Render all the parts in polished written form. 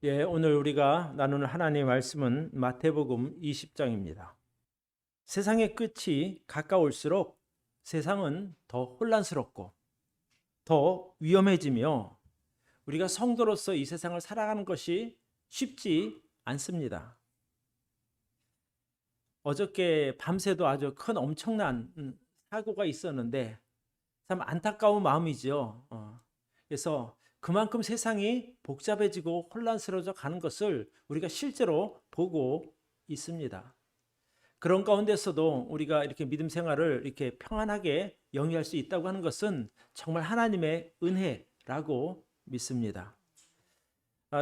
오늘 우리가 나누는 하나님의 말씀은 마태복음 20장입니다. 세상의 끝이 가까울수록 세상은 더 혼란스럽고 더 위험해지며 우리가 성도로서 이 세상을 살아가는 것이 쉽지 않습니다. 어저께 밤새도 아주 큰 엄청난 사고가 있었는데 참 안타까운 마음이죠. 그래서 그만큼 세상이 복잡해지고 혼란스러워져 가는 것을 우리가 실제로 보고 있습니다. 그런 가운데서도 우리가 이렇게 믿음 생활을 이렇게 평안하게 영위할 수 있다고 하는 것은 정말 하나님의 은혜라고 믿습니다.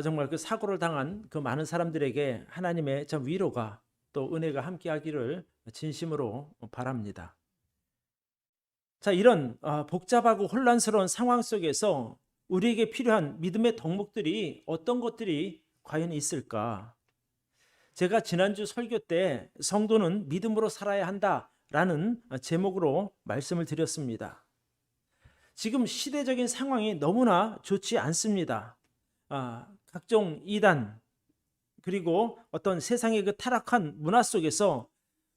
정말 그 사고를 당한 그 많은 사람들에게 하나님의 참 위로가 또 은혜가 함께하기를 진심으로 바랍니다. 자, 이런 복잡하고 혼란스러운 상황 속에서 우리에게 필요한 믿음의 덕목들이 어떤 것들이 과연 있을까? 제가 지난주 설교 때 성도는 믿음으로 살아야 한다라는 제목으로 말씀을 드렸습니다. 지금 시대적인 상황이 너무나 좋지 않습니다. 각종 이단 그리고 어떤 세상의 그 타락한 문화 속에서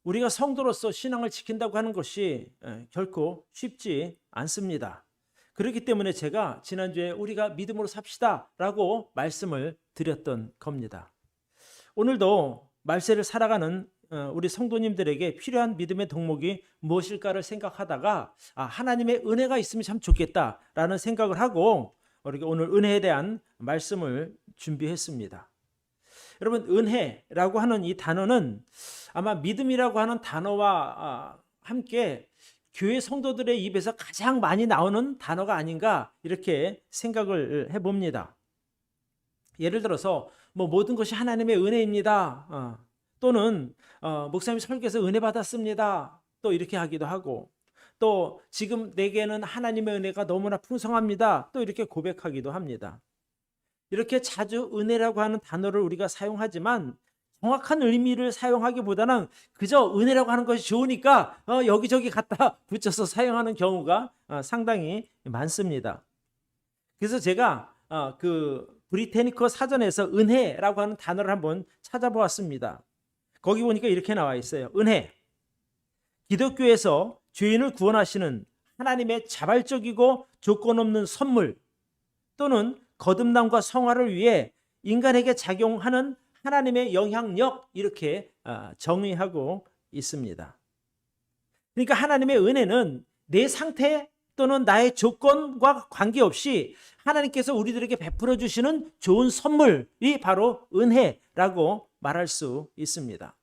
우리가 성도로서 신앙을 지킨다고 하는 것이 결코 쉽지 않습니다. 그렇기 때문에 제가 지난주에 우리가 믿음으로 삽시다라고 말씀을 드렸던 겁니다. 오늘도 말세를 살아가는 우리 성도님들에게 필요한 믿음의 덕목이 무엇일까를 생각하다가 하나님의 은혜가 있으면 참 좋겠다라는 생각을 하고 우리가 오늘 은혜에 대한 말씀을 준비했습니다. 여러분, 은혜라고 하는 이 단어는 아마 믿음이라고 하는 단어와 함께 교회 성도들의 입에서 가장 많이 나오는 단어가 아닌가 이렇게 생각을 해봅니다. 예를 들어서 모든 것이 하나님의 은혜입니다. 또는 목사님 설교에서 은혜 받았습니다. 또 이렇게 하기도 하고, 또 지금 내게는 하나님의 은혜가 너무나 풍성합니다. 또 이렇게 고백하기도 합니다. 이렇게 자주 은혜라고 하는 단어를 우리가 사용하지만 정확한 의미를 사용하기보다는 그저 은혜라고 하는 것이 좋으니까 여기저기 갖다 붙여서 사용하는 경우가 상당히 많습니다. 그래서 제가 그 브리테니커 사전에서 은혜라고 하는 단어를 한번 찾아보았습니다. 거기 보니까 이렇게 나와 있어요. 은혜, 기독교에서 죄인을 구원하시는 하나님의 자발적이고 조건 없는 선물 또는 거듭남과 성화를 위해 인간에게 작용하는 하나님의 영향력, 이렇게 정의하고 있습니다. 그러니까 하나님의 은혜는 내 상태 또는 나의 조건과 관계없이 하나님께서 우리들에게 베풀어 주시는 좋은 선물이 바로 은혜라고 말할 수 있습니다.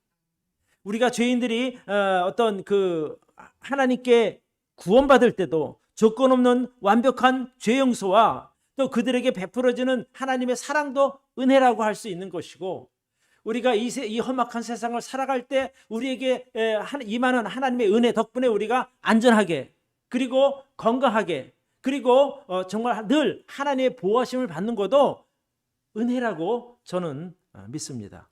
우리가 죄인들이 어떤 그 하나님께 구원받을 때도 조건 없는 완벽한 죄 용서와 또 그들에게 베풀어지는 하나님의 사랑도 은혜라고 할 수 있는 것이고, 우리가 이 험악한 세상을 살아갈 때 우리에게 임하는 하나님의 은혜 덕분에 우리가 안전하게 그리고 건강하게 그리고 정말 늘 하나님의 보호하심을 받는 것도 은혜라고 저는 믿습니다.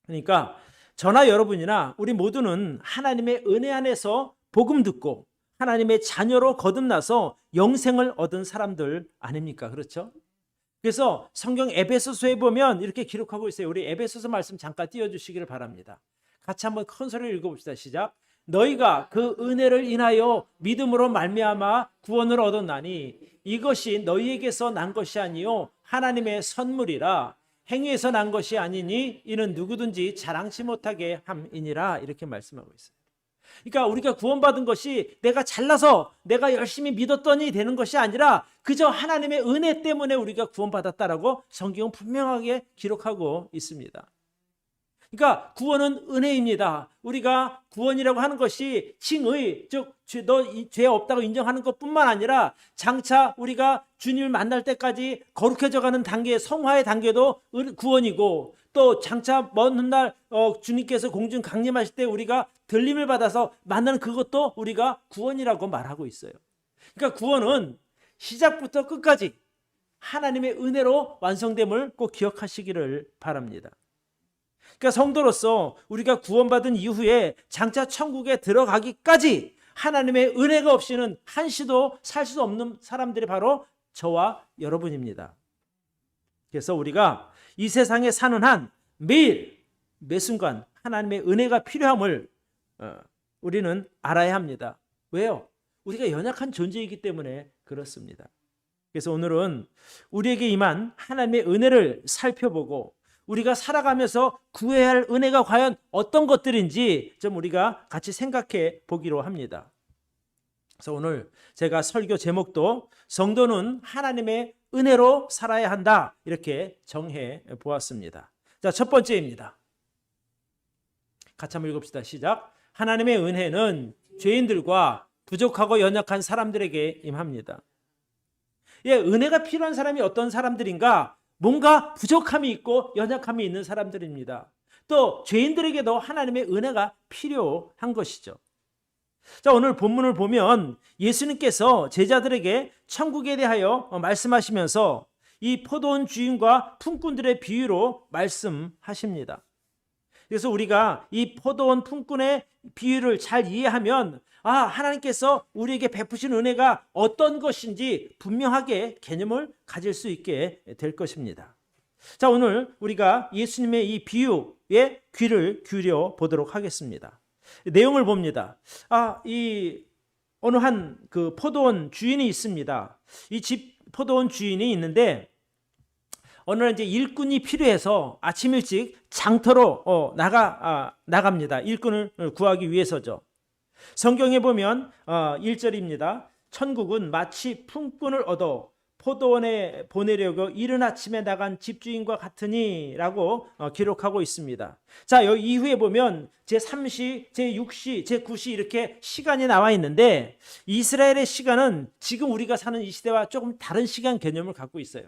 그러니까 저나 여러분이나 우리 모두는 하나님의 은혜 안에서 복음 듣고 하나님의 자녀로 거듭나서 영생을 얻은 사람들 아닙니까? 그렇죠? 그래서 성경 에베소서에 보면 이렇게 기록하고 있어요. 우리 에베소서 말씀 잠깐 띄워주시기를 바랍니다. 같이 한번 큰 소리로 읽어봅시다. 시작. 너희가 그 은혜를 인하여 믿음으로 말미암아 구원을 얻었나니 이것이 너희에게서 난 것이 아니요 하나님의 선물이라. 행위에서 난 것이 아니니 이는 누구든지 자랑치 못하게 함이니라. 이렇게 말씀하고 있어요. 그러니까 우리가 구원받은 것이 내가 잘나서 내가 열심히 믿었더니 되는 것이 아니라 그저 하나님의 은혜 때문에 우리가 구원받았다라고 성경은 분명하게 기록하고 있습니다. 그러니까 구원은 은혜입니다. 우리가 구원이라고 하는 것이 칭의, 즉 너 죄 없다고 인정하는 것뿐만 아니라 장차 우리가 주님을 만날 때까지 거룩해져가는 단계, 성화의 단계도 구원이고, 또 장차 먼 훗날 주님께서 공중 강림하실 때 우리가 들림을 받아서 만나는 그것도 우리가 구원이라고 말하고 있어요. 그러니까 구원은 시작부터 끝까지 하나님의 은혜로 완성됨을 꼭 기억하시기를 바랍니다. 그러니까 성도로서 우리가 구원받은 이후에 장차 천국에 들어가기까지 하나님의 은혜가 없이는 한시도 살 수 없는 사람들이 바로 저와 여러분입니다. 그래서 우리가 이 세상에 사는 한 매일 매 순간 하나님의 은혜가 필요함을 우리는 알아야 합니다. 왜요? 우리가 연약한 존재이기 때문에 그렇습니다. 그래서 오늘은 우리에게 임한 하나님의 은혜를 살펴보고 우리가 살아가면서 구해야 할 은혜가 과연 어떤 것들인지 좀 우리가 같이 생각해 보기로 합니다. 그래서 오늘 제가 설교 제목도 성도는 하나님의 은혜로 살아야 한다 이렇게 정해 보았습니다. 자, 첫 번째입니다. 같이 한번 읽읍시다. 시작. 하나님의 은혜는 죄인들과 부족하고 연약한 사람들에게 임합니다. 예, 은혜가 필요한 사람이 어떤 사람들인가? 뭔가 부족함이 있고 연약함이 있는 사람들입니다. 또 죄인들에게도 하나님의 은혜가 필요한 것이죠. 자, 오늘 본문을 보면 예수님께서 제자들에게 천국에 대하여 말씀하시면서 이 포도원 주인과 품꾼들의 비유로 말씀하십니다. 그래서 우리가 이 포도원 품꾼의 비유를 잘 이해하면 하나님께서 우리에게 베푸신 은혜가 어떤 것인지 분명하게 개념을 가질 수 있게 될 것입니다. 자, 오늘 우리가 예수님의 이 비유에 귀를 기울여 보도록 하겠습니다. 내용을 봅니다. 이 어느 한 그 포도원 주인이 있습니다. 이 집 포도원 주인이 있는데 어느 날 이제 일꾼이 필요해서 아침 일찍 장터로 나갑니다. 일꾼을 구하기 위해서죠. 성경에 보면 1절입니다. 천국은 마치 품꾼을 얻어 포도원에 보내려고 이른 아침에 나간 집주인과 같으니 라고 기록하고 있습니다. 자, 여기 이후에 보면 제3시, 제6시, 제9시 이렇게 시간이 나와 있는데 이스라엘의 시간은 지금 우리가 사는 이 시대와 조금 다른 시간 개념을 갖고 있어요.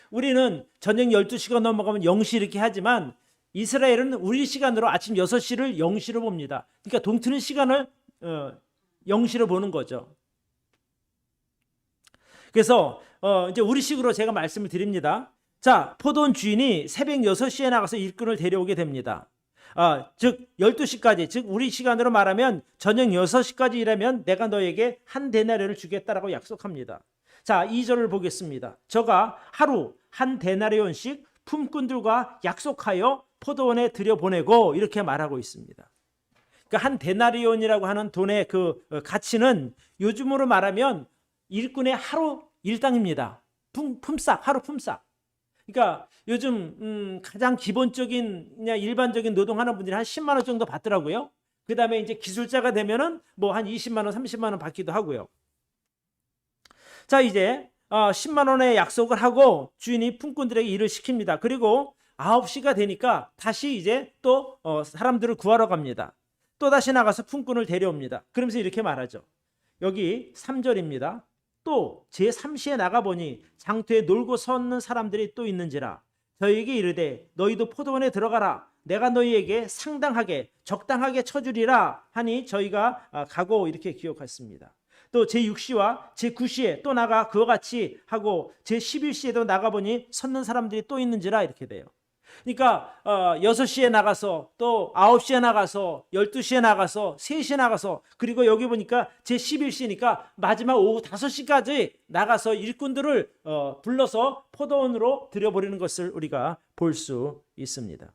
우리는 저녁 12시가 넘어가면 0시 이렇게 하지만 이스라엘은 우리 시간으로 아침 6시를 0시로 봅니다. 그러니까 동트는 시간을 0시로 보는 거죠. 그래서 이제 우리식으로 제가 말씀을 드립니다. 자, 포도원 주인이 새벽 6시에 나가서 일꾼을 데려오게 됩니다. 즉 12시까지, 즉 우리 시간으로 말하면 저녁 6시까지 일하면 내가 너에게 한 데나리온을 주겠다라고 약속합니다. 자, 2절을 보겠습니다. 저가 하루 한 데나리온씩 품꾼들과 약속하여 포도원에 들여보내고 이렇게 말하고 있습니다. 그러니까 한 데나리온이라고 하는 돈의 그 가치는 요즘으로 말하면 일꾼의 하루 일당입니다. 품삯, 하루 품삯. 그러니까 요즘 가장 기본적인 그냥 일반적인 노동하는 분들이 한 10만 원 정도 받더라고요. 그 다음에 이제 기술자가 되면은 뭐 한 20만 원, 30만 원 받기도 하고요. 자, 이제 10만 원의 약속을 하고 주인이 품꾼들에게 일을 시킵니다. 그리고 9시가 되니까 다시 이제 또 사람들을 구하러 갑니다. 또 다시 나가서 품꾼을 데려옵니다. 그러면서 이렇게 말하죠. 여기 3절입니다. 또 제3시에 나가보니 장터에 놀고 섰는 사람들이 또 있는지라 저희에게 이르되 너희도 포도원에 들어가라. 내가 너희에게 상당하게 적당하게 쳐주리라 하니 저희가 가고 이렇게 기록했습니다. 또 제6시와 제9시에 또 나가 그와 같이 하고 제11시에도 나가보니 섰는 사람들이 또 있는지라 이렇게 돼요. 그러니까 6시에 나가서 또 9시에 나가서 12시에 나가서 3시에 나가서 그리고 여기 보니까 제11시니까 마지막 오후 5시까지 나가서 일꾼들을 불러서 포도원으로 들여버리는 것을 우리가 볼 수 있습니다.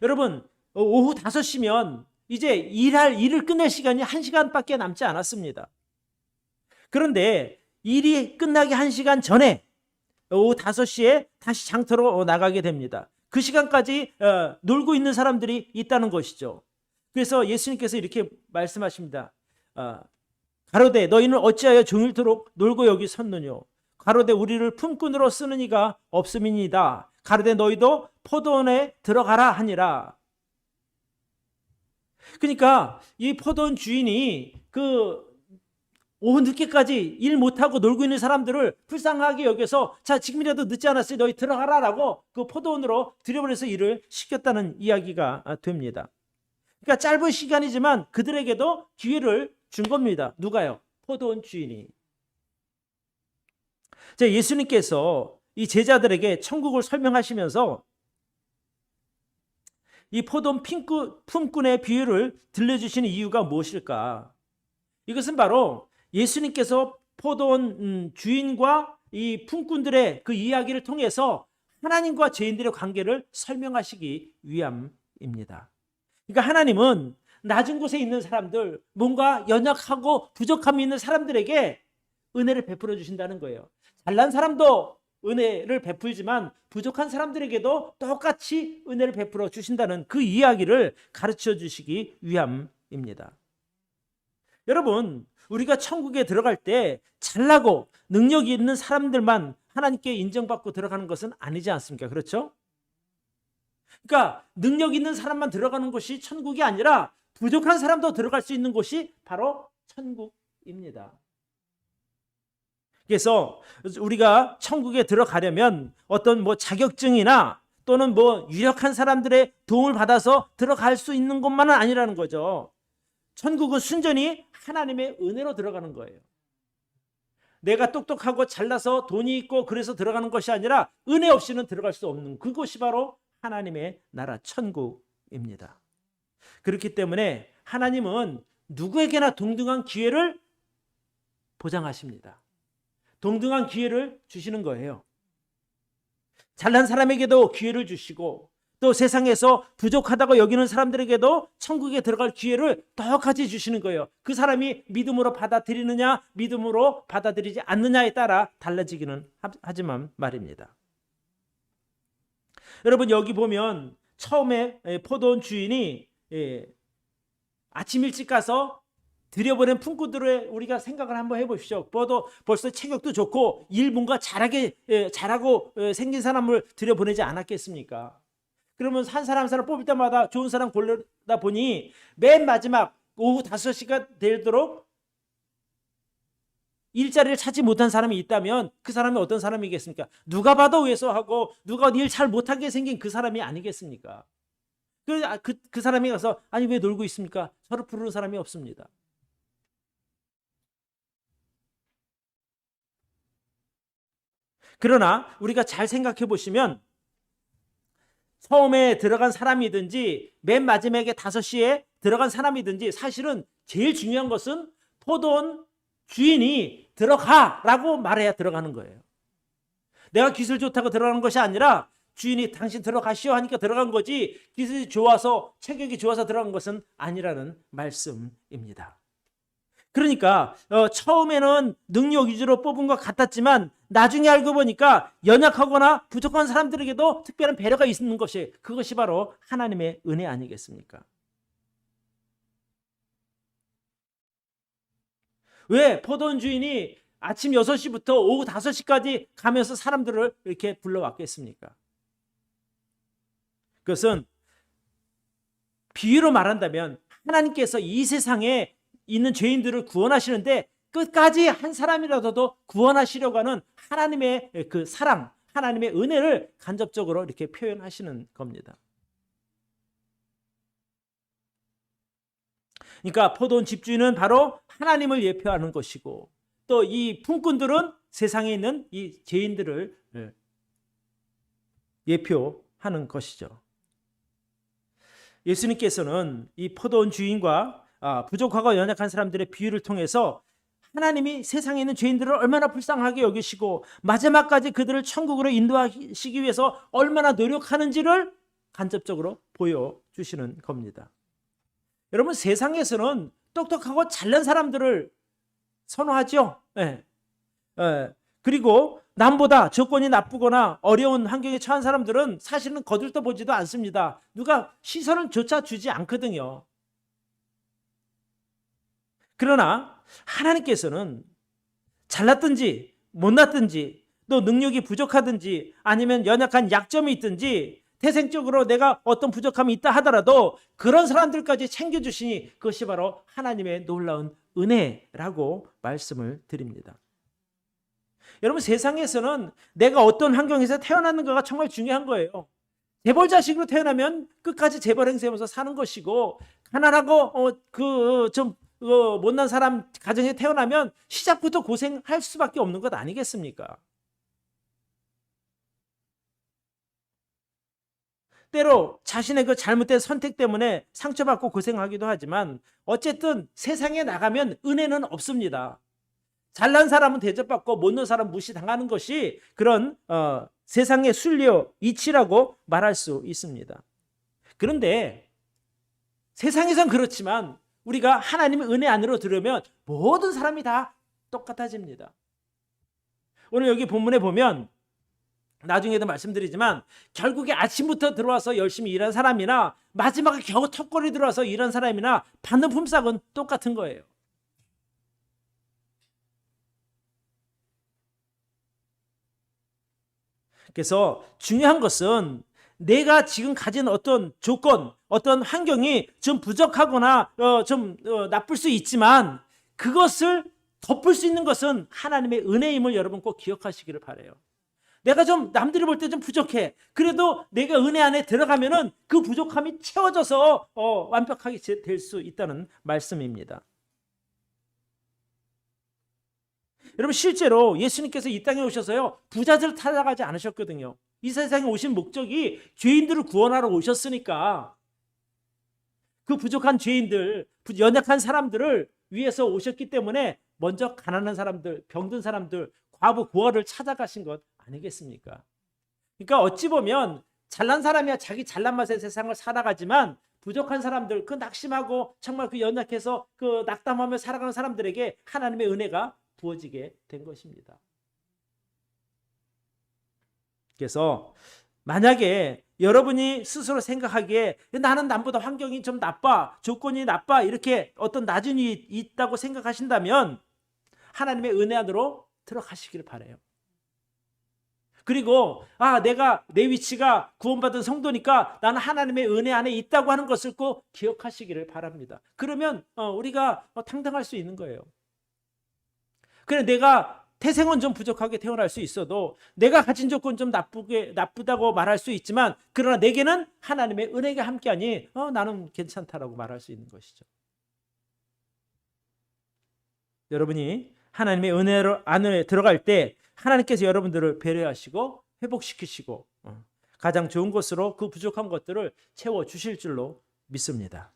여러분, 오후 5시면 이제 일을 끝낼 시간이 1시간밖에 남지 않았습니다. 그런데 일이 끝나기 1시간 전에 오후 5시에 다시 장터로 나가게 됩니다. 그 시간까지 놀고 있는 사람들이 있다는 것이죠. 그래서 예수님께서 이렇게 말씀하십니다. 가로되 너희는 어찌하여 종일토록 놀고 여기 섰느뇨. 가로되 우리를 품꾼으로 쓰는 이가 없음이니이다. 가로되 너희도 포도원에 들어가라 하니라. 그러니까 이 포도원 주인이 그 오후 늦게까지 일 못하고 놀고 있는 사람들을 불쌍하게 여겨서 자, 지금이라도 늦지 않았으니 너희 들어가라라고 그 포도원으로 들여보내서 일을 시켰다는 이야기가 됩니다. 그러니까 짧은 시간이지만 그들에게도 기회를 준 겁니다. 누가요? 포도원 주인이. 자, 예수님께서 이 제자들에게 천국을 설명하시면서 이 포도원 품꾼의 비유를 들려주시는 이유가 무엇일까? 이것은 바로 예수님께서 포도원 주인과 이 품꾼들의 그 이야기를 통해서 하나님과 죄인들의 관계를 설명하시기 위함입니다. 그러니까 하나님은 낮은 곳에 있는 사람들, 뭔가 연약하고 부족함이 있는 사람들에게 은혜를 베풀어 주신다는 거예요. 잘난 사람도 은혜를 베풀지만 부족한 사람들에게도 똑같이 은혜를 베풀어 주신다는 그 이야기를 가르쳐 주시기 위함입니다. 여러분, 우리가 천국에 들어갈 때 잘나고 능력이 있는 사람들만 하나님께 인정받고 들어가는 것은 아니지 않습니까? 그렇죠? 그러니까 능력 있는 사람만 들어가는 곳이 천국이 아니라 부족한 사람도 들어갈 수 있는 곳이 바로 천국입니다. 그래서 우리가 천국에 들어가려면 어떤 자격증이나 또는 유력한 사람들의 도움을 받아서 들어갈 수 있는 것만은 아니라는 거죠. 천국은 순전히 하나님의 은혜로 들어가는 거예요. 내가 똑똑하고 잘나서 돈이 있고 그래서 들어가는 것이 아니라 은혜 없이는 들어갈 수 없는 그곳이 바로 하나님의 나라 천국입니다. 그렇기 때문에 하나님은 누구에게나 동등한 기회를 보장하십니다. 동등한 기회를 주시는 거예요. 잘난 사람에게도 기회를 주시고 또 세상에서 부족하다고 여기는 사람들에게도 천국에 들어갈 기회를 똑같이 주시는 거예요. 그 사람이 믿음으로 받아들이느냐 믿음으로 받아들이지 않느냐에 따라 달라지기는 하지만 말입니다. 여러분, 여기 보면 처음에 포도원 주인이 아침 일찍 가서 들여보낸 품꾼들을 우리가 생각을 한번 해보십시오. 벌써 체격도 좋고 일 뭔가 잘하고 생긴 사람을 들여보내지 않았겠습니까? 그러면 한 사람 뽑을 때마다 좋은 사람 고르다 보니 맨 마지막 오후 5시가 되도록 일자리를 찾지 못한 사람이 있다면 그 사람이 어떤 사람이겠습니까? 누가 봐도 왜소하고 누가 일 잘 못하게 생긴 그 사람이 아니겠습니까? 그 사람이 가서 아니 왜 놀고 있습니까? 저를 부르는 사람이 없습니다. 그러나 우리가 잘 생각해 보시면 처음에 들어간 사람이든지 맨 마지막에 5시에 들어간 사람이든지 사실은 제일 중요한 것은 포도원 주인이 들어가라고 말해야 들어가는 거예요. 내가 기술 좋다고 들어가는 것이 아니라 주인이 당신 들어가시오 하니까 들어간 거지 기술이 좋아서 체격이 좋아서 들어간 것은 아니라는 말씀입니다. 그러니까 처음에는 능력 위주로 뽑은 것 같았지만 나중에 알고 보니까 연약하거나 부족한 사람들에게도 특별한 배려가 있는 그것이 바로 하나님의 은혜 아니겠습니까? 왜 포도원 주인이 아침 6시부터 오후 5시까지 가면서 사람들을 이렇게 불러왔겠습니까? 그것은 비유로 말한다면 하나님께서 이 세상에 있는 죄인들을 구원하시는데 끝까지 한 사람이라도 구원하시려고 하는 하나님의 그 사랑, 하나님의 은혜를 간접적으로 이렇게 표현하시는 겁니다. 그러니까 포도원 집주인은 바로 하나님을 예표하는 것이고 또 이 품꾼들은 세상에 있는 이 죄인들을 예표하는 것이죠. 예수님께서는 이 포도원 주인과 부족하고 연약한 사람들의 비유를 통해서 하나님이 세상에 있는 죄인들을 얼마나 불쌍하게 여기시고 마지막까지 그들을 천국으로 인도하시기 위해서 얼마나 노력하는지를 간접적으로 보여주시는 겁니다. 여러분, 세상에서는 똑똑하고 잘난 사람들을 선호하죠. 그리고 남보다 조건이 나쁘거나 어려운 환경에 처한 사람들은 사실은 거들떠보지도 않습니다. 누가 시선을 조차 주지 않거든요. 그러나 하나님께서는 잘났든지 못났든지 또 능력이 부족하든지 아니면 연약한 약점이 있든지 태생적으로 내가 어떤 부족함이 있다 하더라도 그런 사람들까지 챙겨주시니 그것이 바로 하나님의 놀라운 은혜라고 말씀을 드립니다. 여러분, 세상에서는 내가 어떤 환경에서 태어났는가가 정말 중요한 거예요. 재벌 자식으로 태어나면 끝까지 재벌 행세하면서 사는 것이고 가난하고 못난 사람 가정에 태어나면 시작부터 고생할 수밖에 없는 것 아니겠습니까? 때로 자신의 그 잘못된 선택 때문에 상처받고 고생하기도 하지만 어쨌든 세상에 나가면 은혜는 없습니다. 잘난 사람은 대접받고 못난 사람 무시당하는 것이 그런 세상의 순리요 이치라고 말할 수 있습니다. 그런데 세상에선 그렇지만 우리가 하나님의 은혜 안으로 들으면 모든 사람이 다 똑같아집니다. 오늘 여기 본문에 보면 나중에도 말씀드리지만 결국에 아침부터 들어와서 열심히 일한 사람이나 마지막에 겨우 턱걸이 들어와서 일한 사람이나 받는 품삯은 똑같은 거예요. 그래서 중요한 것은 내가 지금 가진 어떤 조건, 어떤 환경이 좀 부족하거나 나쁠 수 있지만 그것을 덮을 수 있는 것은 하나님의 은혜임을 여러분 꼭 기억하시기를 바라요. 내가 좀 남들이 볼 때 좀 부족해. 그래도 내가 은혜 안에 들어가면은 그 부족함이 채워져서 완벽하게 될 수 있다는 말씀입니다. 여러분 실제로 예수님께서 이 땅에 오셔서요 부자들을 찾아가지 않으셨거든요. 이 세상에 오신 목적이 죄인들을 구원하러 오셨으니까 그 부족한 죄인들, 연약한 사람들을 위해서 오셨기 때문에 먼저 가난한 사람들, 병든 사람들, 과부, 고아를 찾아가신 것 아니겠습니까? 그러니까 어찌 보면 잘난 사람이야 자기 잘난 맛의 세상을 살아가지만 부족한 사람들, 그 낙심하고 정말 그 연약해서 그 낙담하며 살아가는 사람들에게 하나님의 은혜가 부어지게 된 것입니다. 그래서 만약에 여러분이 스스로 생각하기에 나는 남보다 환경이 좀 나빠, 조건이 나빠 이렇게 어떤 나중이 있다고 생각하신다면 하나님의 은혜 안으로 들어가시기를 바라요. 그리고 내가 내 위치가 구원받은 성도니까 나는 하나님의 은혜 안에 있다고 하는 것을 꼭 기억하시기를 바랍니다. 그러면 우리가 당당할 수 있는 거예요. 그래 내가 태생은 좀 부족하게 태어날 수 있어도 내가 가진 조건 좀 나쁘다고 말할 수 있지만 그러나 내게는 하나님의 은혜가 함께하니 나는 괜찮다라고 말할 수 있는 것이죠. 여러분이 하나님의 은혜 안에 들어갈 때 하나님께서 여러분들을 배려하시고 회복시키시고 가장 좋은 것으로 그 부족한 것들을 채워주실 줄로 믿습니다.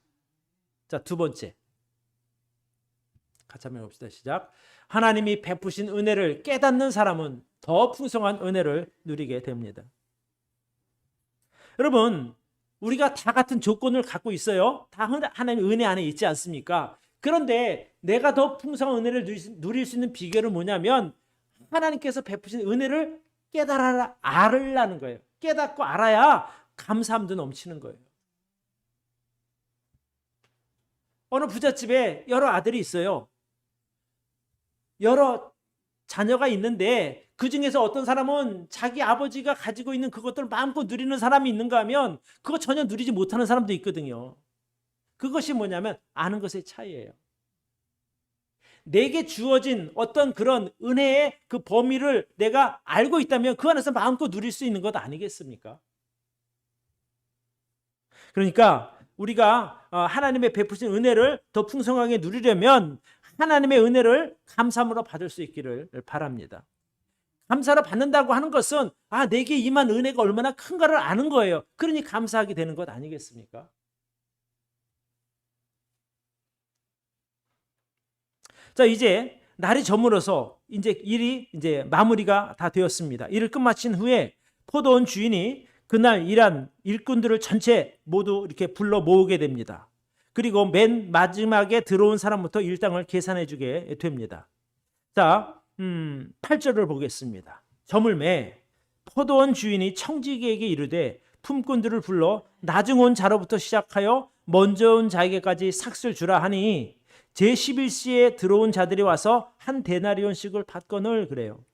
자, 두 번째 같이 한번 해봅시다. 시작. 하나님이 베푸신 은혜를 깨닫는 사람은 더 풍성한 은혜를 누리게 됩니다. 여러분 우리가 다 같은 조건을 갖고 있어요. 다 하나님의 은혜 안에 있지 않습니까? 그런데 내가 더 풍성한 은혜를 누릴 수 있는 비결은 뭐냐면 하나님께서 베푸신 은혜를 깨달아 알으라는 거예요. 깨닫고 알아야 감사함도 넘치는 거예요. 어느 부잣집에 여러 아들이 있어요. 여러 자녀가 있는데 그 중에서 어떤 사람은 자기 아버지가 가지고 있는 그것들을 마음껏 누리는 사람이 있는가 하면 그거 전혀 누리지 못하는 사람도 있거든요. 그것이 뭐냐면 아는 것의 차이예요. 내게 주어진 어떤 그런 은혜의 그 범위를 내가 알고 있다면 그 안에서 마음껏 누릴 수 있는 것 아니겠습니까? 그러니까 우리가 하나님의 베푸신 은혜를 더 풍성하게 누리려면 하나님의 은혜를 감사함으로 받을 수 있기를 바랍니다. 감사로 받는다고 하는 것은 내게 임한 은혜가 얼마나 큰가를 아는 거예요. 그러니 감사하게 되는 것 아니겠습니까? 자, 이제 날이 저물어서 이제 일이 이제 마무리가 다 되었습니다. 일을 끝마친 후에 포도원 주인이 그날 일한 일꾼들을 전체 모두 이렇게 불러 모으게 됩니다. 그리고 맨 마지막에 들어온 사람부터 일당을 계산해 주게 됩니다. 자, 8절을 보겠습니다. 저물매 포도원 주인이 청지기에게 이르되 품꾼들을 불러 나중 온 자로부터 시작하여 먼저 온 자에게까지 삭슬 주라 하니 제11시에 들어온 자들이 와서 한 데나리온씩을 받거늘 그래요.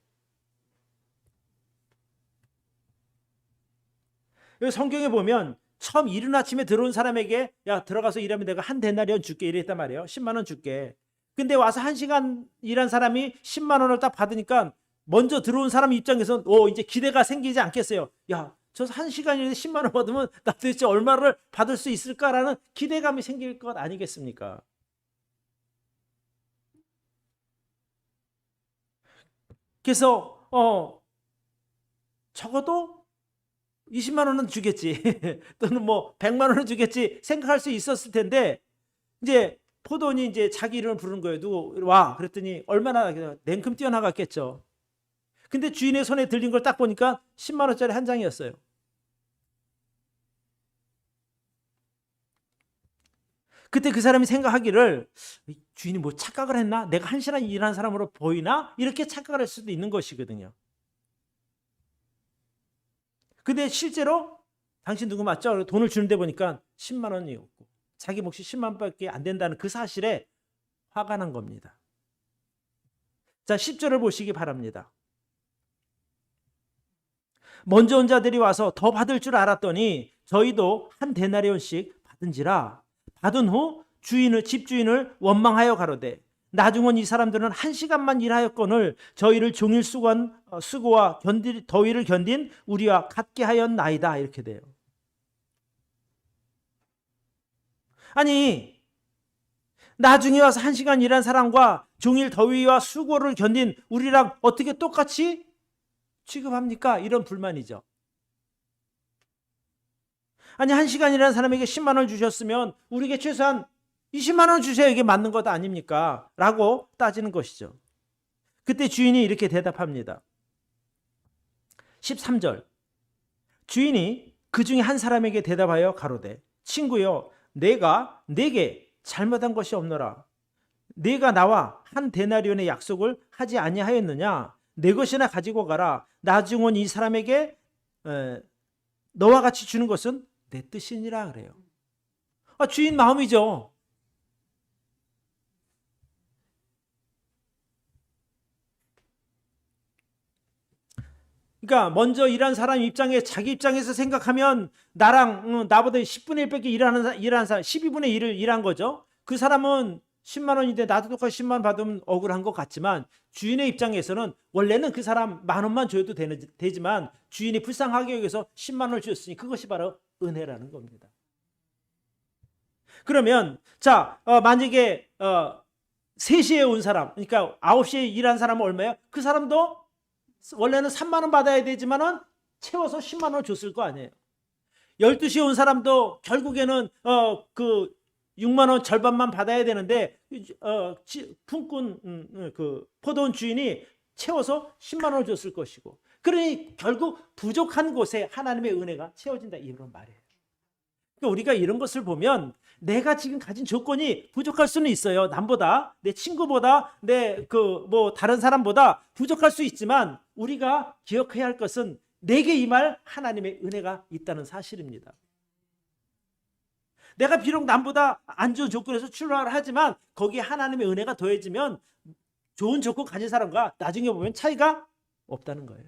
여기 성경에 보면 처음 이른 아침에 들어온 사람에게 야 들어가서 일하면 내가 한 데나리온 줄게 이랬단 말이에요. 10만 원 줄게. 근데 와서 1시간 일한 사람이 10만 원을 딱 받으니까 먼저 들어온 사람 입장에서는 이제 기대가 생기지 않겠어요. 야 저 1시간 일에 10만 원 받으면 나 도대체 얼마를 받을 수 있을까라는 기대감이 생길 것 아니겠습니까? 그래서 적어도 20만 원은 주겠지 또는 뭐 100만 원은 주겠지 생각할 수 있었을 텐데 이제 포도원이 이제 자기 이름을 부르는 거예요. 누구 와 그랬더니 얼마나 냉큼 뛰어나갔겠죠. 근데 주인의 손에 들린 걸 딱 보니까 10만 원짜리 한 장이었어요. 그때 그 사람이 생각하기를 주인이 뭐 착각을 했나? 내가 한시간 일하는 사람으로 보이나? 이렇게 착각을 할 수도 있는 것이거든요. 근데 실제로 당신 누구 맞죠? 돈을 주는데 보니까 10만 원이었고 자기 몫이 10만 원밖에 안 된다는 그 사실에 화가 난 겁니다. 자, 10절을 보시기 바랍니다. 먼저 온 자들이 와서 더 받을 줄 알았더니 저희도 한 데나리온씩 받은지라. 받은 후 집주인을 원망하여 가로되 나중은 이 사람들은 1시간만 일하였거늘 저희를 종일 수고와 더위를 견딘 우리와 같게 하였나이다. 이렇게 돼요. 아니 나중에 와서 1시간 일한 사람과 종일 더위와 수고를 견딘 우리랑 어떻게 똑같이 취급합니까? 이런 불만이죠. 아니 1시간 일한 사람에게 10만 원을 주셨으면 우리에게 최소한 20만 원 주셔야 이게 맞는 것 아닙니까? 라고 따지는 것이죠. 그때 주인이 이렇게 대답합니다. 13절 주인이 그 중에 한 사람에게 대답하여 가로되 친구여 내가 네게 잘못한 것이 없노라. 네가 나와 한 데나리온의 약속을 하지 아니하였느냐? 내 것이나 가지고 가라. 나중은 이 사람에게 너와 같이 주는 것은 내 뜻이니라 그래요. 주인 마음이죠. 그러니까 먼저 일한 사람 입장에 자기 입장에서 생각하면 나보다 10분의 1밖에 일하는 사람 12분의 1을 일한 거죠. 그 사람은 10만 원인데 나도 똑같이 10만 원 받으면 억울한 것 같지만 주인의 입장에서는 원래는 그 사람 만 원만 줘도 되지만 주인이 불쌍하게 여기서 10만 원을 주었으니 그것이 바로 은혜라는 겁니다. 그러면 만약에 3시에 온 사람 그러니까 9시에 일한 사람은 얼마예요? 그 사람도 원래는 3만 원 받아야 되지만은 채워서 10만 원을 줬을 거 아니에요. 12시에 온 사람도 결국에는 그 6만 원 절반만 받아야 되는데 품꾼 그 포도원 주인이 채워서 10만 원을 줬을 것이고 그러니 결국 부족한 곳에 하나님의 은혜가 채워진다 이런 말이에요. 그러니까 우리가 이런 것을 보면 내가 지금 가진 조건이 부족할 수는 있어요. 남보다 내 친구보다 내 다른 사람보다 부족할 수 있지만 우리가 기억해야 할 것은 내게 임할 하나님의 은혜가 있다는 사실입니다. 내가 비록 남보다 안 좋은 조건에서 출발을 하지만 거기에 하나님의 은혜가 더해지면 좋은 조건 가진 사람과 나중에 보면 차이가 없다는 거예요.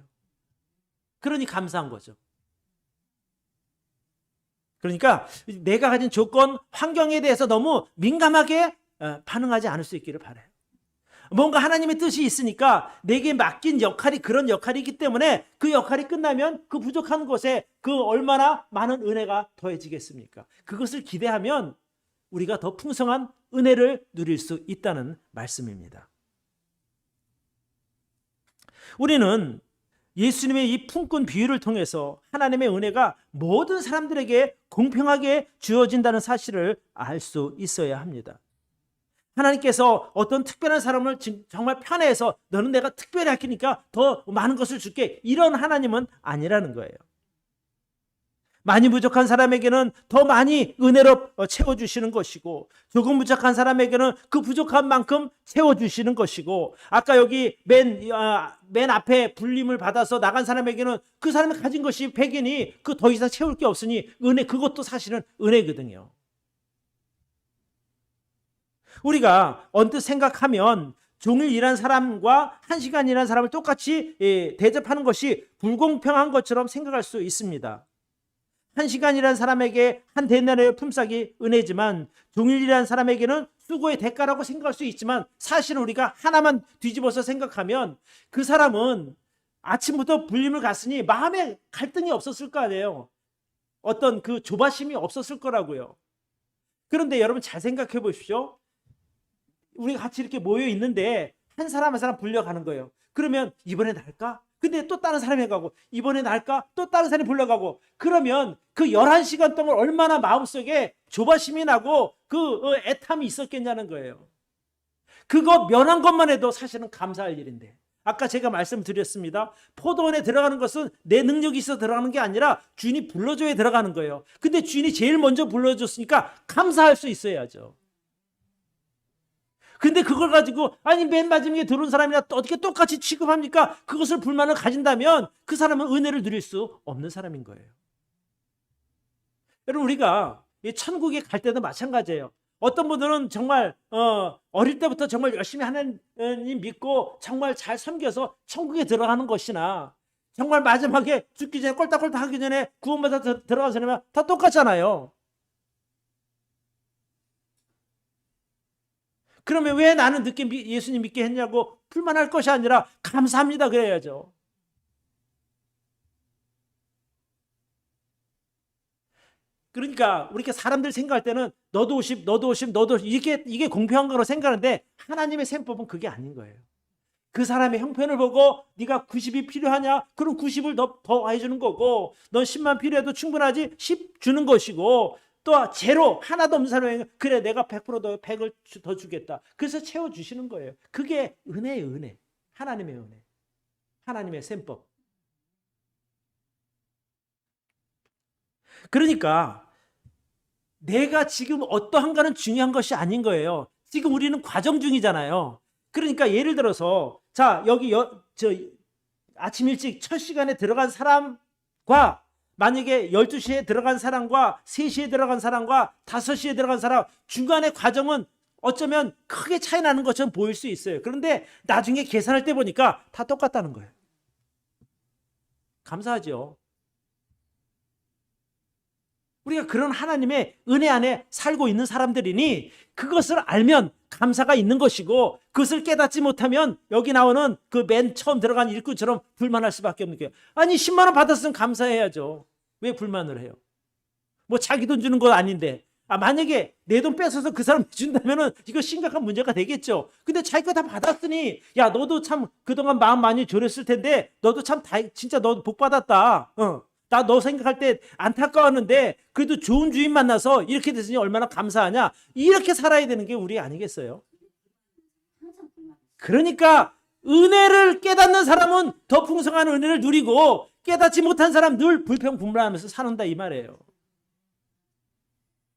그러니 감사한 거죠. 그러니까 내가 가진 조건, 환경에 대해서 너무 민감하게 반응하지 않을 수 있기를 바라요. 뭔가 하나님의 뜻이 있으니까 내게 맡긴 역할이 그런 역할이기 때문에 그 역할이 끝나면 그 부족한 곳에 그 얼마나 많은 은혜가 더해지겠습니까? 그것을 기대하면 우리가 더 풍성한 은혜를 누릴 수 있다는 말씀입니다. 우리는 예수님의 이 품꾼 비유를 통해서 하나님의 은혜가 모든 사람들에게 공평하게 주어진다는 사실을 알 수 있어야 합니다. 하나님께서 어떤 특별한 사람을 정말 편애해서 너는 내가 특별히 아끼니까 더 많은 것을 줄게 이런 하나님은 아니라는 거예요. 많이 부족한 사람에게는 더 많이 은혜로 채워주시는 것이고 조금 부족한 사람에게는 그 부족한 만큼 채워주시는 것이고 아까 여기 맨 앞에 불림을 받아서 나간 사람에게는 그 사람이 가진 것이 100이니 그 더 이상 채울 게 없으니 그것도 사실은 은혜거든요. 우리가 언뜻 생각하면 종일 일한 사람과 1시간 일한 사람을 똑같이 대접하는 것이 불공평한 것처럼 생각할 수 있습니다. 1시간 일한 사람에게 한 데나리온의 품삯이 은혜지만 종일 일한 사람에게는 수고의 대가라고 생각할 수 있지만 사실은 우리가 하나만 뒤집어서 생각하면 그 사람은 아침부터 불림을 갔으니 마음에 갈등이 없었을 거 아니에요. 어떤 그 조바심이 없었을 거라고요. 그런데 여러분 잘 생각해 보십시오. 우리가 같이 이렇게 모여 있는데 한 사람 한 사람 불려가는 거예요. 그러면 이번에 날까? 근데 또 다른 사람이 가고 이번에 날까? 또 다른 사람이 불러가고 그러면 그 11시간 동안 얼마나 마음속에 조바심이 나고 그 애탐이 있었겠냐는 거예요. 그거 면한 것만 해도 사실은 감사할 일인데 아까 제가 말씀드렸습니다. 포도원에 들어가는 것은 내 능력이 있어 들어가는 게 아니라 주인이 불러줘야 들어가는 거예요. 근데 주인이 제일 먼저 불러줬으니까 감사할 수 있어야죠. 근데 그걸 가지고 아니 맨 마지막에 들어온 사람이나 어떻게 똑같이 취급합니까? 그것을 불만을 가진다면 그 사람은 은혜를 누릴 수 없는 사람인 거예요. 여러분 우리가 천국에 갈 때도 마찬가지예요. 어떤 분들은 정말 어릴 때부터 정말 열심히 하나님 믿고 정말 잘 섬겨서 천국에 들어가는 것이나 정말 마지막에 죽기 전에 꼴딱꼴딱 하기 전에 구원받아 들어간 사람은 다 똑같잖아요. 그러면 왜 나는 늦게 예수님 믿게 했냐고 불만할 것이 아니라 감사합니다 그래야죠. 그러니까 우리가 사람들 생각할 때는 너도 50, 너도 50, 너도 이게 공평한 거로 생각하는데 하나님의 셈법은 그게 아닌 거예요. 그 사람의 형편을 보고 네가 90이 필요하냐? 그럼 90을 더 해주는 거고 넌 10만 필요해도 충분하지? 10 주는 것이고 또 제로 하나도 없는 사람에게 그래 내가 100%더 100을 더 주겠다. 그래서 채워주시는 거예요. 그게 은혜예요. 은혜. 하나님의 은혜. 하나님의 셈법. 그러니까 내가 지금 어떠한가는 중요한 것이 아닌 거예요. 지금 우리는 과정 중이잖아요. 그러니까 예를 들어서 자 여기 아침 일찍 첫 시간에 들어간 사람과 만약에 12시에 들어간 사람과 3시에 들어간 사람과 5시에 들어간 사람 중간의 과정은 어쩌면 크게 차이 나는 것처럼 보일 수 있어요. 그런데 나중에 계산할 때 보니까 다 똑같다는 거예요. 감사하죠. 우리가 그런 하나님의 은혜 안에 살고 있는 사람들이니 그것을 알면 감사가 있는 것이고 그것을 깨닫지 못하면 여기 나오는 그 맨 처음 들어간 일꾼처럼 불만할 수밖에 없는 거예요. 아니 10만 원 받았으면 감사해야죠. 왜 불만을 해요? 뭐 자기 돈 주는 거 아닌데 만약에 내 돈 뺏어서 그 사람 준다면 이거 심각한 문제가 되겠죠. 근데 자기 거 다 받았으니 야 너도 참 그동안 마음 많이 졸였을 텐데 너도 참 진짜 너 복 받았다. 나 너 생각할 때 안타까웠는데 그래도 좋은 주인 만나서 이렇게 됐으니 얼마나 감사하냐. 이렇게 살아야 되는 게 우리 아니겠어요? 그러니까 은혜를 깨닫는 사람은 더 풍성한 은혜를 누리고 깨닫지 못한 사람 늘 불평불만하면서 사는다 이 말이에요.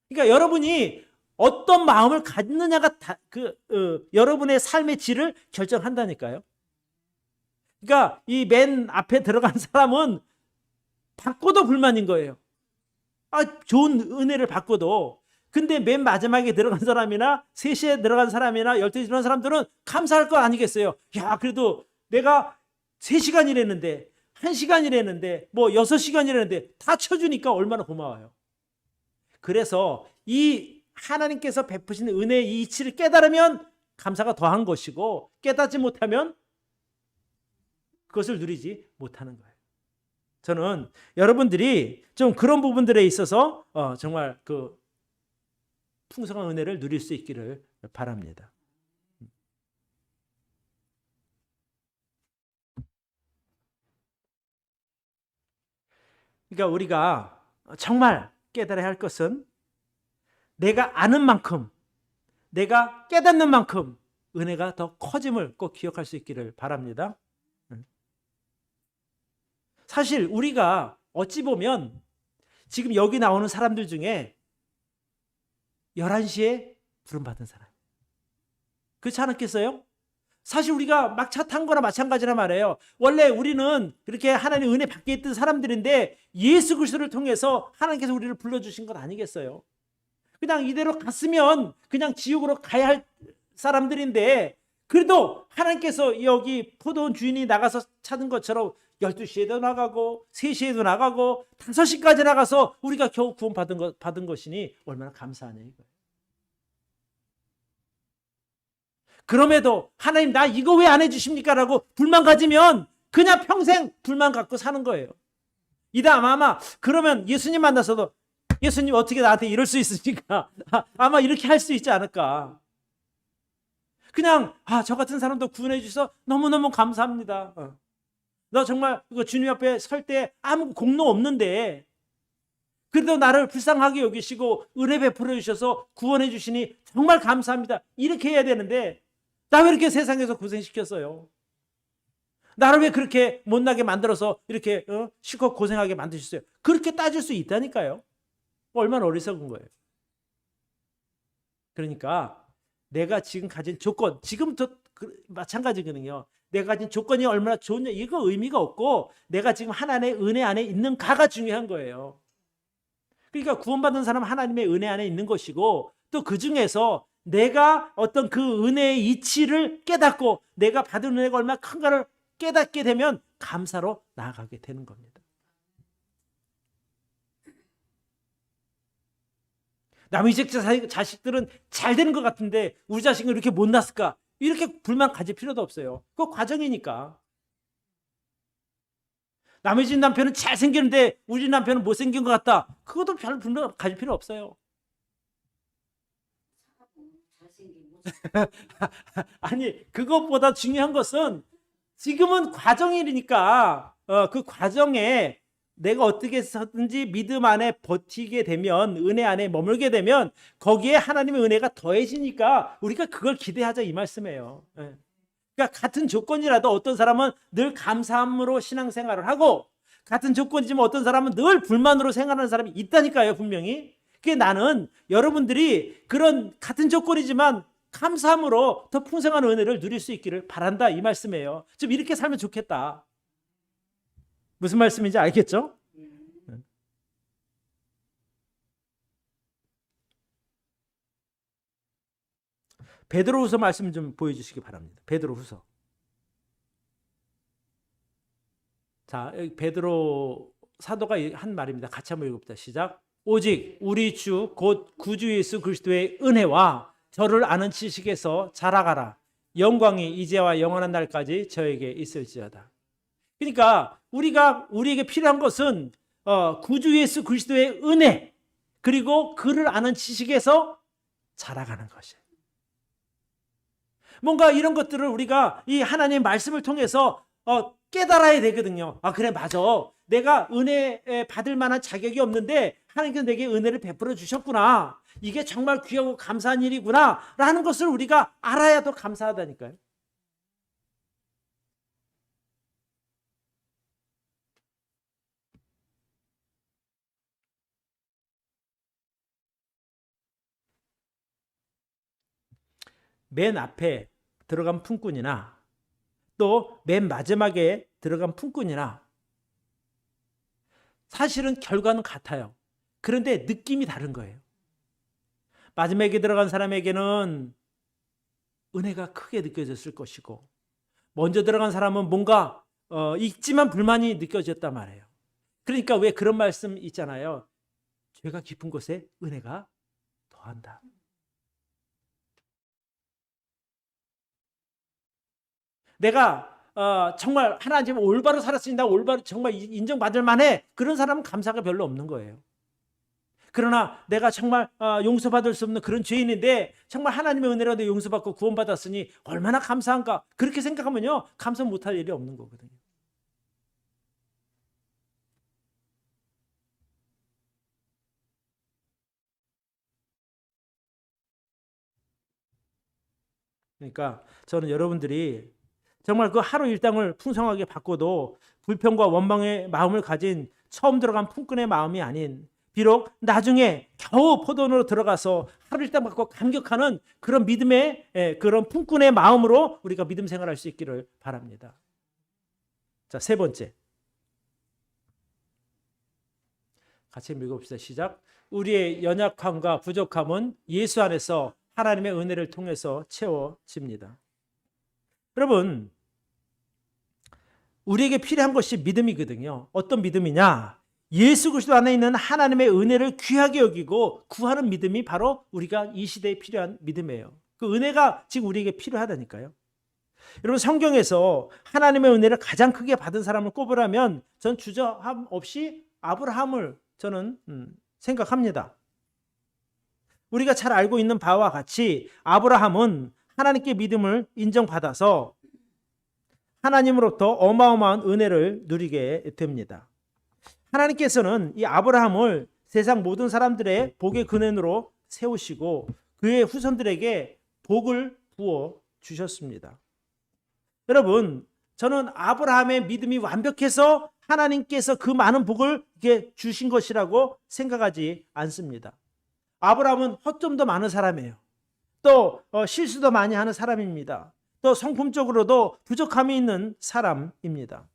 그러니까 여러분이 어떤 마음을 갖느냐가 여러분의 삶의 질을 결정한다니까요. 그러니까 이 맨 앞에 들어간 사람은 받고도 불만인 거예요. 좋은 은혜를 받고도. 근데 맨 마지막에 들어간 사람이나 3시에 들어간 사람이나 12시에 들어간 사람들은 감사할 거 아니겠어요. 야 그래도 내가 3시간 일했는데 1시간 일했는데 뭐 6시간 일했는데 다 쳐주니까 얼마나 고마워요. 그래서 이 하나님께서 베푸신 은혜의 이 이치를 깨달으면 감사가 더한 것이고 깨닫지 못하면 그것을 누리지 못하는 거예요. 저는 여러분들이 좀 그런 부분들에 있어서 정말 그 풍성한 은혜를 누릴 수 있기를 바랍니다. 그러니까 우리가 정말 깨달아야 할 것은 내가 아는 만큼, 내가 깨닫는 만큼 은혜가 더 커짐을 꼭 기억할 수 있기를 바랍니다. 사실 우리가 어찌 보면 지금 여기 나오는 사람들 중에 11시에 부름받은 사람. 그렇지 않았겠어요? 사실 우리가 막 차 탄 거나 마찬가지란 말이에요. 원래 우리는 그렇게 하나님 은혜 받게 있던 사람들인데 예수 그리스도를 통해서 하나님께서 우리를 불러주신 것 아니겠어요? 그냥 이대로 갔으면 그냥 지옥으로 가야 할 사람들인데 그래도 하나님께서 여기 포도원 주인이 나가서 찾은 것처럼 12시에도 나가고 3시에도 나가고 5시까지 나가서 우리가 겨우 구원 받은 것이니 얼마나 감사하냐 이거예요. 그럼에도 하나님 나 이거 왜 안 해주십니까? 라고 불만 가지면 그냥 평생 불만 갖고 사는 거예요. 아마 그러면 예수님 만나서도 예수님 어떻게 나한테 이럴 수 있습니까? 아마 이렇게 할 수 있지 않을까. 그냥 저 같은 사람도 구원해 주셔서 너무너무 감사합니다. 너 정말 그 주님 앞에 설 때 아무 공로 없는데 그래도 나를 불쌍하게 여기시고 은혜 베풀어 주셔서 구원해 주시니 정말 감사합니다. 이렇게 해야 되는데 나 왜 이렇게 세상에서 고생시켰어요? 나를 왜 그렇게 못나게 만들어서 이렇게 실컷 고생하게 만드셨어요? 그렇게 따질 수 있다니까요. 얼마나 어리석은 거예요. 그러니까 내가 지금 가진 조건, 지금부터 마찬가지거든요. 내가 가진 조건이 얼마나 좋냐 이거 의미가 없고 내가 지금 하나님의 은혜 안에 있는가가 중요한 거예요. 그러니까 구원받은 사람은 하나님의 은혜 안에 있는 것이고 또 그중에서 내가 어떤 그 은혜의 이치를 깨닫고 내가 받은 은혜가 얼마나 큰가를 깨닫게 되면 감사로 나아가게 되는 겁니다. 남의 자식들은 잘 되는 것 같은데 우리 자식은 이렇게 못났을까? 이렇게 불만 가질 필요도 없어요. 그거 과정이니까. 남의 집 남편은 잘생겼는데 우리 남편은 못생긴 것 같다. 그것도 별 불만 가질 필요 없어요. 아니 그것보다 중요한 것은 지금은 과정이니까 그 과정에 내가 어떻게 해서든지 믿음 안에 버티게 되면 은혜 안에 머물게 되면 거기에 하나님의 은혜가 더해지니까 우리가 그걸 기대하자 이 말씀이에요. 그러니까 같은 조건이라도 어떤 사람은 늘 감사함으로 신앙생활을 하고 같은 조건이지만 어떤 사람은 늘 불만으로 생활하는 사람이 있다니까요. 분명히. 그게 나는 여러분들이 그런 같은 조건이지만 감사함으로 더 풍성한 은혜를 누릴 수 있기를 바란다 이 말씀이에요. 좀 이렇게 살면 좋겠다. 무슨 말씀인지 알겠죠? 베드로후서 말씀 좀 보여주시기 바랍니다. 베드로후서. 자, 베드로 사도가 한 말입니다. 같이 한번 읽어봅시다. 시작. 오직 우리 주 곧 구주 예수 그리스도의 은혜와 저를 아는 지식에서 자라가라. 영광이 이제와 영원한 날까지 저에게 있을지어다. 그러니까 우리에게 필요한 것은 구주 예수 그리스도의 은혜 그리고 그를 아는 지식에서 자라가는 것이에요. 뭔가 이런 것들을 우리가 이 하나님의 말씀을 통해서 깨달아야 되거든요. 아 그래 맞아. 내가 은혜 받을 만한 자격이 없는데 하나님께서 내게 은혜를 베풀어 주셨구나. 이게 정말 귀하고 감사한 일이구나 라는 것을 우리가 알아야 더 감사하다니까요. 맨 앞에 들어간 품꾼이나 또 맨 마지막에 들어간 품꾼이나 사실은 결과는 같아요. 그런데 느낌이 다른 거예요. 마지막에 들어간 사람에게는 은혜가 크게 느껴졌을 것이고 먼저 들어간 사람은 뭔가 있지만 불만이 느껴졌단 말이에요. 그러니까 왜 그런 말씀 있잖아요. 죄가 깊은 곳에 은혜가 더한다. 내가 정말 하나님 올바로 살았습니다. 올바로 정말 인정받을 만해. 그런 사람은 감사가 별로 없는 거예요. 그러나 내가 정말 용서받을 수 없는 그런 죄인인데 정말 하나님의 은혜로 내 용서받고 구원받았으니 얼마나 감사한가. 그렇게 생각하면요. 감사 못할 일이 없는 거거든요. 그러니까 저는 여러분들이 정말 그 하루 일당을 풍성하게 받고도 불평과 원망의 마음을 가진 처음 들어간 품꾼의 마음이 아닌 비록 나중에 겨우 포도원으로 들어가서 하루 일당 받고 감격하는 그런 믿음의 그런 품꾼의 마음으로 우리가 믿음 생활할 수 있기를 바랍니다. 자, 세 번째. 같이 읽어봅시다. 시작. 우리의 연약함과 부족함은 예수 안에서 하나님의 은혜를 통해서 채워집니다. 여러분, 우리에게 필요한 것이 믿음이거든요. 어떤 믿음이냐? 예수 그리스도 안에 있는 하나님의 은혜를 귀하게 여기고 구하는 믿음이 바로 우리가 이 시대에 필요한 믿음이에요. 그 은혜가 지금 우리에게 필요하다니까요. 여러분 성경에서 하나님의 은혜를 가장 크게 받은 사람을 꼽으라면 전 주저함 없이 아브라함을 저는 생각합니다. 우리가 잘 알고 있는 바와 같이 아브라함은 하나님께 믿음을 인정받아서 하나님으로부터 어마어마한 은혜를 누리게 됩니다. 하나님께서는 이 아브라함을 세상 모든 사람들의 복의 근원으로 세우시고 그의 후손들에게 복을 부어 주셨습니다. 여러분, 저는 아브라함의 믿음이 완벽해서 하나님께서 그 많은 복을 주신 것이라고 생각하지 않습니다. 아브라함은 허점도 많은 사람이에요. 또 실수도 많이 하는 사람입니다. 또 성품적으로도 부족함이 있는 사람입니다.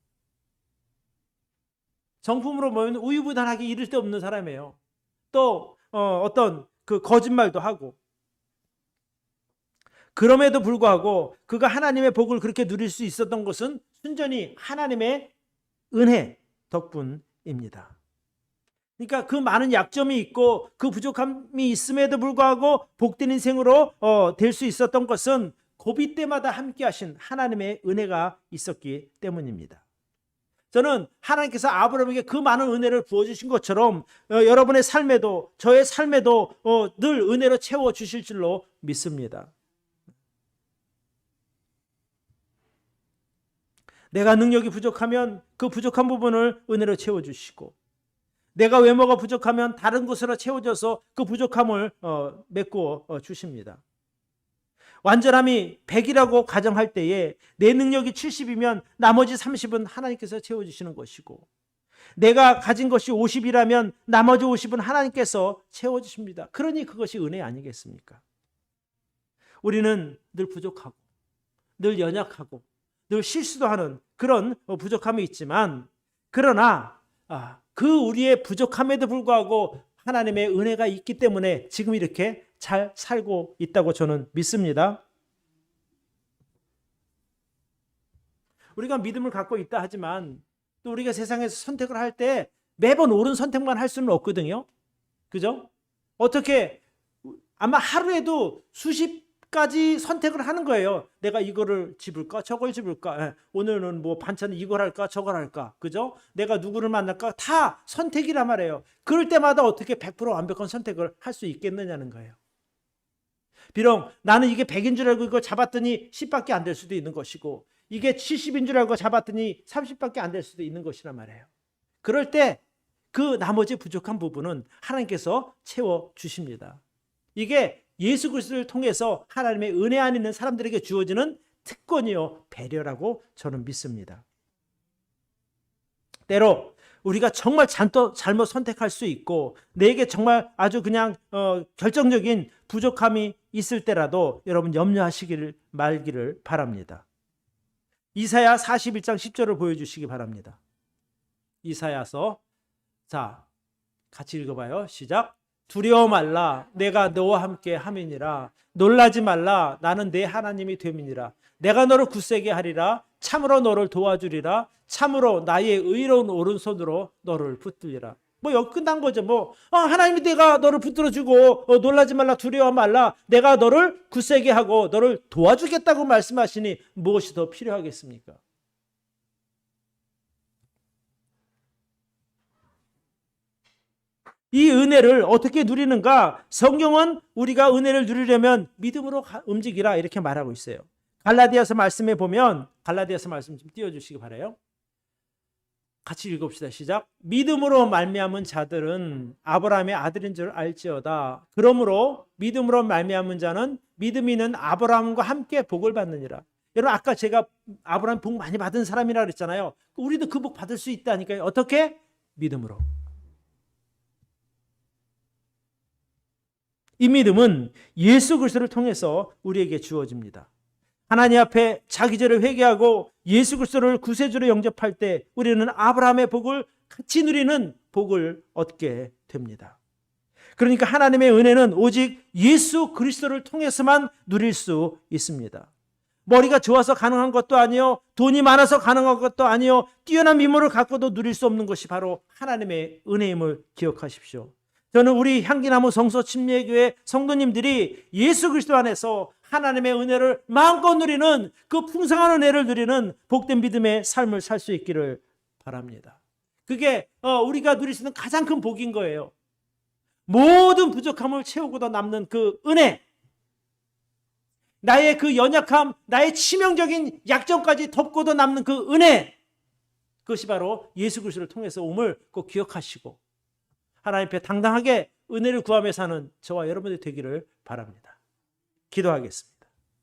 성품으로 보면 우유부단하게 이를 데 없는 사람이에요. 또 어떤 그 거짓말도 하고. 그럼에도 불구하고 그가 하나님의 복을 그렇게 누릴 수 있었던 것은 순전히 하나님의 은혜 덕분입니다. 그러니까 그 많은 약점이 있고 그 부족함이 있음에도 불구하고 복된 인생으로 될 수 있었던 것은 고비 때마다 함께 하신 하나님의 은혜가 있었기 때문입니다. 저는 하나님께서 아브라함에게 그 많은 은혜를 부어주신 것처럼 여러분의 삶에도 저의 삶에도 늘 은혜로 채워주실 줄로 믿습니다. 내가 능력이 부족하면 그 부족한 부분을 은혜로 채워주시고, 내가 외모가 부족하면 다른 것으로 채워져서 그 부족함을 메꾸어 주십니다. 완전함이 100이라고 가정할 때에 내 능력이 70이면 나머지 30은 하나님께서 채워주시는 것이고, 내가 가진 것이 50이라면 나머지 50은 하나님께서 채워주십니다. 그러니 그것이 은혜 아니겠습니까? 우리는 늘 부족하고 늘 연약하고 늘 실수도 하는 그런 부족함이 있지만, 그러나 그 우리의 부족함에도 불구하고 하나님의 은혜가 있기 때문에 지금 이렇게 잘 살고 있다고 저는 믿습니다. 우리가 믿음을 갖고 있다 하지만 또 우리가 세상에서 선택을 할 때 매번 옳은 선택만 할 수는 없거든요. 그죠? 어떻게 아마 하루에도 수십 가지 선택을 하는 거예요. 내가 이거를 집을까 저걸 집을까, 오늘은 뭐 반찬 이걸 할까 저걸 할까, 그죠? 내가 누구를 만날까, 다 선택이란 말이에요. 그럴 때마다 어떻게 100% 완벽한 선택을 할 수 있겠느냐는 거예요. 비록 나는 이게 100인 줄 알고 이거 잡았더니 10밖에 안 될 수도 있는 것이고, 이게 70인 줄 알고 잡았더니 30밖에 안 될 수도 있는 것이란 말이에요. 그럴 때 그 나머지 부족한 부분은 하나님께서 채워주십니다. 이게 예수 그리스도를 통해서 하나님의 은혜 안에 있는 사람들에게 주어지는 특권이요 배려라고 저는 믿습니다. 때로 우리가 정말 잘못 선택할 수 있고 내게 정말 아주 그냥 결정적인 부족함이 있을 때라도 여러분 염려하시기를 말기를 바랍니다. 이사야 41장 10절을 보여주시기 바랍니다. 이사야서, 자 같이 읽어봐요. 시작. 두려워 말라, 내가 너와 함께 함이니라. 놀라지 말라, 나는 내 하나님이 됨이니라. 내가 너를 굳세게 하리라. 참으로 너를 도와주리라. 참으로 나의 의로운 오른손으로 너를 붙들리라. 뭐 여기 끝난 거죠. 하나님이 내가 너를 붙들어주고 놀라지 말라, 두려워 말라, 내가 너를 굳세게 하고 너를 도와주겠다고 말씀하시니 무엇이 더 필요하겠습니까? 이 은혜를 어떻게 누리는가? 성경은 우리가 은혜를 누리려면 믿음으로 움직이라 이렇게 말하고 있어요. 갈라디아서 말씀에 보면, 갈라디아서 말씀 좀 띄워주시기 바라요. 같이 읽읍시다. 시작. 믿음으로 말미암은 자들은 아브라함의 아들인 줄 알지어다. 그러므로 믿음으로 말미암은 자는 믿음이 있는 아브라함과 함께 복을 받느니라. 여러분, 아까 제가 아브라함 복 많이 받은 사람이라 그랬잖아요. 우리도 그 복 받을 수 있다니까요. 어떻게? 믿음으로. 이 믿음은 예수 그리스도를 통해서 우리에게 주어집니다. 하나님 앞에 자기 죄를 회개하고 예수 그리스도를 구세주로 영접할 때 우리는 아브라함의 복을 같이 누리는 복을 얻게 됩니다. 그러니까 하나님의 은혜는 오직 예수 그리스도를 통해서만 누릴 수 있습니다. 머리가 좋아서 가능한 것도 아니요, 돈이 많아서 가능한 것도 아니요, 뛰어난 미모를 갖고도 누릴 수 없는 것이 바로 하나님의 은혜임을 기억하십시오. 저는 우리 향기나무 성서 침례교회 성도님들이 예수 그리스도 안에서 하나님의 은혜를 마음껏 누리는 그 풍성한 은혜를 누리는 복된 믿음의 삶을 살 수 있기를 바랍니다. 그게 우리가 누릴 수 있는 가장 큰 복인 거예요. 모든 부족함을 채우고도 남는 그 은혜. 나의 그 연약함, 나의 치명적인 약점까지 덮고도 남는 그 은혜, 그것이 바로 예수 그리스도를 통해서 옴을 꼭 기억하시고 하나님 앞에 당당하게 은혜를 구하며 사는 저와 여러분들이 되기를 바랍니다. 기도하겠습니다.